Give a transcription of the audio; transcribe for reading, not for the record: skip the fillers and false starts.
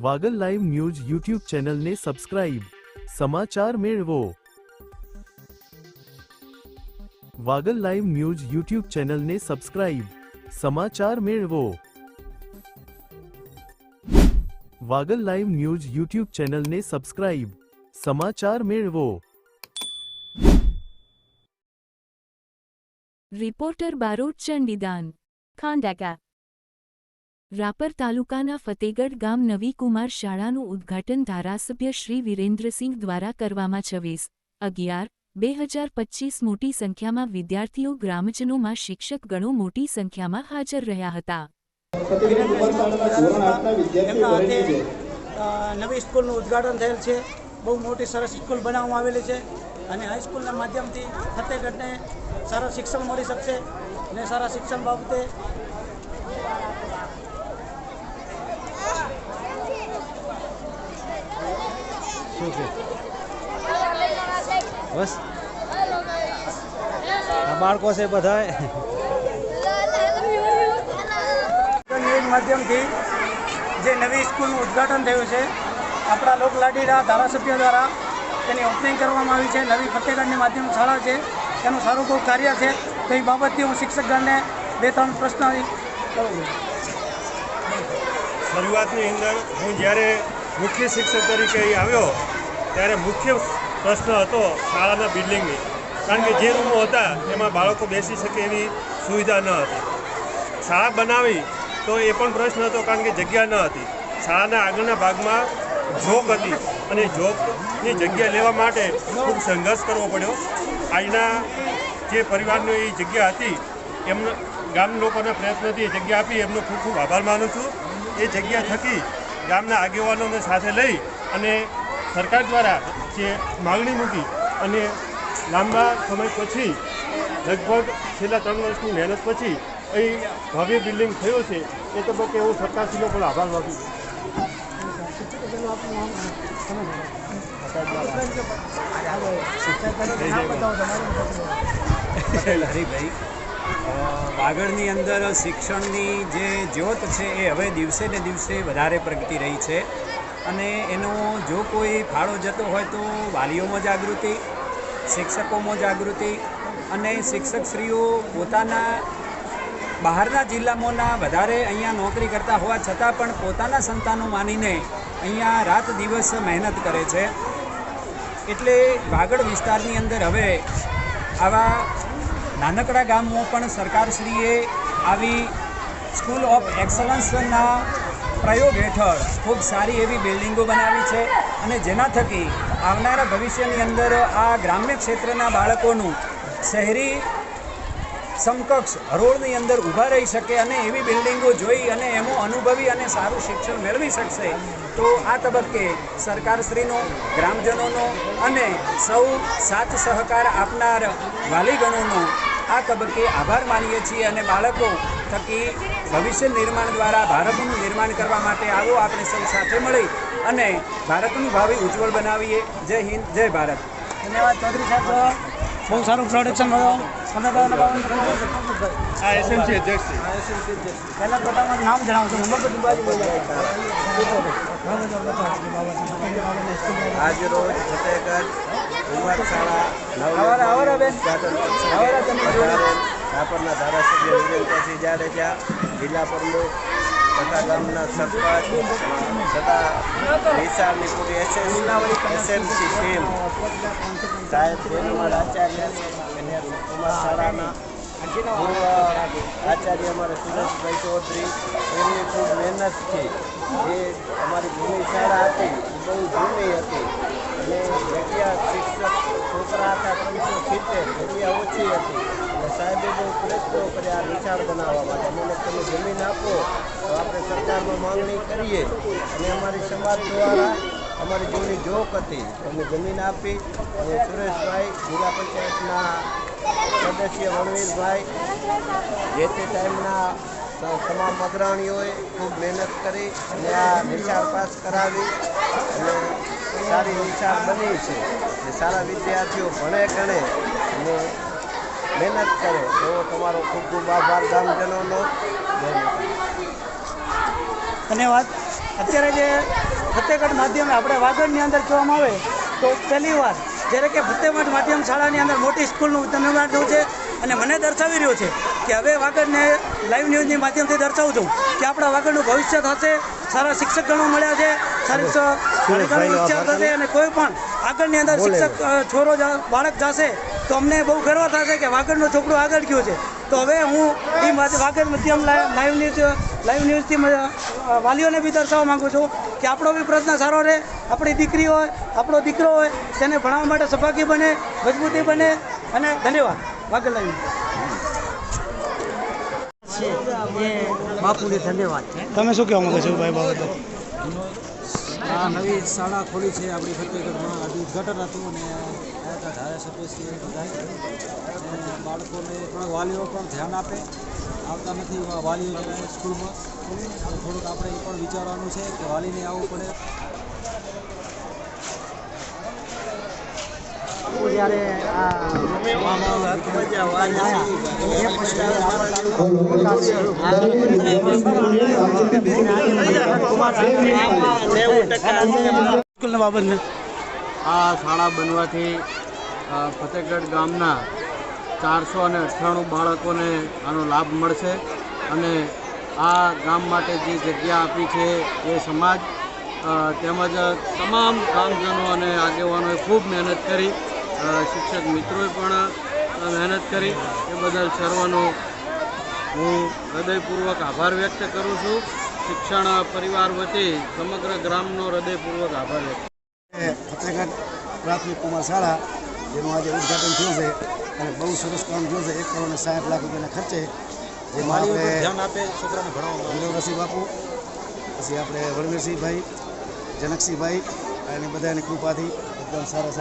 Wagle live news YouTube ચેનલને subscribe. સમાચાર મેળવો. વાગલ લાઈવ ન્યૂઝ યુટ્યુબ ચેનલને સબસ્ક્રાઇબ. સમાચાર મેળવો. વાગલ લાઈવ ન્યૂઝ યુટ્યુબ ચેનલને સબસ્ક્રાઇબ. સમાચાર મેળવો. રિપોર્ટર બારોટ ચંડીદાન ખાંડાકા. રાપર તાલુકાના ફતેગઢ ગામ નવી કુમાર શાળાનું ઉદ્ઘાટન ધારાસભ્ય શ્રી વિરેન્દ્રસિંહ દ્વારા કરવામાં 26/11/2025 મોટી સંખ્યામાં વિદ્યાર્થીઓ ગ્રામજનોમાં શિક્ષક ગણો મોટી સંખ્યામાં હાજર રહ્યા હતા. નવી સ્કૂલનું ઉદ્ઘાટન થયેલ છે. બહુ મોટી સરસ સ્કૂલ બનાવવામાં આવેલી છે અને હાઈસ્કૂલના માધ્યમથી ફતેગઢને સારા શિક્ષણ મળી શકશે અને સારા શિક્ષણ બાબતે શું છે બસ આ બાળકો છે બધા માધ્યમથી જે નવી સ્કૂલનું ઉદ્ઘાટન થયું છે આપણા લોકલાડીના ધારાસભ્ય દ્વારા તેની ઓપનિંગ કરવામાં આવી છે. નવી ફતેગઢની માધ્યમ શાળા છે, તેનું સારું બહુ કાર્ય છે. તો એ બાબતથી હું શિક્ષકગણને 2-3 પ્રશ્ન કરું. શરૂઆતની અંદર હું જ્યારે મુખ્ય શિક્ષક તરીકે અહીં આવ્યો ત્યારે મુખ્ય પ્રશ્ન હતો શાળાના બિલ્ડિંગની, કારણ કે જે રૂમો હતા એમાં બાળકો બેસી શકે એવી સુવિધા ન હતી. શાળા બનાવી તો એ પણ પ્રશ્ન હતો, કારણ કે જગ્યા ન હતી. શાળાના આગળના ભાગમાં ઝોક હતી અને ઝોકની જગ્યા લેવા માટે ખૂબ સંઘર્ષ કરવો પડ્યો. આજના જે પરિવારનો એ જગ્યા હતી એમને ગામ લોકોના પ્રયત્નથી એ જગ્યા આપી, એમનો ખૂબ ખૂબ આભાર માનું છું. એ જગ્યા થકી ગામના આગેવાનોને સાથે લઈ અને સરકાર દ્વારા જે માગણી મૂકી અને લાંબા સમય પછી લગભગ છેલ્લા 3 વર્ષની મહેનત પછી અહીં ભવ્ય બિલ્ડિંગ થયો છે. એ તબક્કે હું સરકારશ્રીનો પણ આભાર માનું છું. હરીભાઈ, વાગડની અંદર શિક્ષણની જે જ્યોત છે એ હવે દિવસે ને દિવસે વધારે પ્રગતિ રહી છે અને એનો જો કોઈ ફાળો જતો હોય તો વાલીઓમાં જાગૃતિ, શિક્ષકોમાં જાગૃતિ અને શિક્ષકશ્રીઓ પોતાના બહારના જિલ્લામાંના વધારે અહીંયા નોકરી કરતા હોવા છતાં પણ પોતાના સંતાનો માનીને અહીંયા રાત દિવસ મહેનત કરે છે. એટલે વાગડ વિસ્તારની અંદર હવે આવા નાનકડા ગામમાં પણ સરકારશ્રીએ આવી સ્કૂલ ઓફ એક્સલન્સના પ્રયોગ હેઠળ ખૂબ સારી એવી બિલ્ડિંગો બનાવી છે અને જેના થકી આવનારા ભવિષ્યની અંદર આ ગ્રામ્ય ક્ષેત્રના બાળકોનું શહેરી સમકક્ષ હરોળની અંદર ઊભા રહી શકે અને એવી બિલ્ડિંગો જોઈ અને એમાં અનુભવી અને સારું શિક્ષણ મેળવી શકશે. તો આ તબક્કે સરકારશ્રીનો, ગ્રામજનોનો અને સૌ સાથ સહકાર આપનાર વાલીગણોનો આ તબક્કે આભાર માનીએ છીએ અને બાળકો થકી ભવિષ્ય નિર્માણ દ્વારા ભારતનું નિર્માણ કરવા માટે આવો આપણે સૌ સાથે મળી અને ભારતનું ભાવિ ઉજ્જવળ બનાવીએ. જય હિન્દ, જય ભારત. ધન્યવાદ ચૌધરી સાહેબ, બહુ સારું પ્રોડક્શન મળ્યું. આ એસએમસી અધ્યક્ષ છે. પહેલાં પોતાનું નામ જણાવશો. આજ રોજ ફતેગઢ કુમાર શાળા રાપરના ધારાસભ્ય વિરેન્દ્રસિંહ જાડેજા, જિલ્લા પ્રમુખ તથા ગામના સરપંચ તથા વિશાળની પૂરી એસએમસી ટીમ, સાહેબ રેણુમાળ આચાર્ય કુમાર શાળાના પૂર્વ આચાર્ય અમારા સુરેશભાઈ ચૌધરી, એમની ખૂબ મહેનતથી જે અમારી જૂની શાળા હતી એ બહુ જૂની હતી અને જગ્યા શિક્ષક છોકરા હતા 370, જગ્યા ઓછી હતી અને સાહેબે બહુ પ્રયત્નો કર્યા વિશાળ બનાવવા માટે. મને તમે જમીન આપો તો આપણે સરકારમાં માંગણી કરીએ અને અમારી સમાજ દ્વારા અમારી જૂની જોક હતી અમને જમીન આપી અને સુરેશભાઈ જિલ્લા પંચાયતના સદસ્ય વણવીરભાઈ, જે તે ટાઈમના તમામ અગ્રણીઓએ ખૂબ મહેનત કરી અને આ નિશાળ પાસ કરાવી અને સારી નિશાળ બની છે. સારા વિદ્યાર્થીઓ ભણે ગણે અને મહેનત કરે એવો તમારો ખૂબ ખૂબ આભાર ગામજનોનો. ધન્યવાદ. અત્યારે જે ફતેહગઢ માધ્યમે આપણે વાગડની અંદર કહેવામાં આવે તો પહેલી વાર જ્યારે કે ફતેહગઢ માધ્યમ શાળાની અંદર મોટી સ્કૂલનું નિર્માણ થયું છે અને મને દર્શાવી રહ્યું છે કે હવે વાગડને લાઈવ ન્યૂઝની માધ્યમથી દર્શાવું છું કે આપણા વાગડનું ભવિષ્ય થશે, સારા શિક્ષક ગણો મળ્યા છે, સારી ઈચ્છા થશે અને કોઈ પણ આગળની અંદર શિક્ષક છોરો બાળક જશે તો અમને બહુ ગર્વ થશે કે વાગડનો છોકરો આગળ ગયો છે. તો હવે હું એ વાગડ માધ્યમ લાઈવ ન્યૂઝથી વાલીઓને બી દર્શાવવા માગું છું કે આપણો બી પ્રશ્ન સારો રહે, આપણી દીકરી હોય, આપણો દીકરો હોય તેને ભણાવવા માટે સભાગી બને, મજબૂતી બને. અને ધન્યવાદ. વાગડ લાઈવ બાપુને ધન્યવાદ. તમે શું કહેવા માંગો છો ભાઈ બાબત? આ નવી શાળા ખોલી છે આપણી ફતેહગઢમાં, આજે ઉદ્ઘાટન હતું અને ધારાસભ્યશ્રી બધા બાળકોને પણ વાલીઓ પણ ધ્યાન આપે, આવતા નથી વાલીઓ સ્કૂલમાં, થોડુંક આપણે એ પણ વિચારવાનું છે કે વાલીને આવવું પડે. જ્યારે આ શાળા બનવાથી ફતેહગઢ ગામના 498 બાળકોને આનો લાભ મળશે અને આ ગામ માટે જે જગ્યા આપી છે એ સમાજ તેમજ તમામ ગામજનો અને આગેવાનોએ ખૂબ મહેનત કરી, શિક્ષક મિત્રોએ પણ મહેનત કરી. એ બદલ સર્વનો હું હૃદયપૂર્વક આભાર વ્યક્ત કરું છું. શિક્ષણ પરિવાર વતી સમગ્ર ગ્રામનો હૃદયપૂર્વક આભાર વ્યક્ત. ફતેહગઢ પ્રાથમિક કુમાર શાળા જેનું આજે ઉદ્ઘાટન થયું છે અને બહુ સરસ કામ થયું છે. 1 કરોડ 60 લાખ રૂપિયાના ખર્ચે જેમાં આપણે ધ્યાન આપે છોકરાને ભણાવવા, વિરેન્દ્રસિંહ બાપુ, પછી આપણે વળવીરસિંહભાઈ, જનકસિંહભાઈ અને બધાની કૃપાથી એકદમ સારી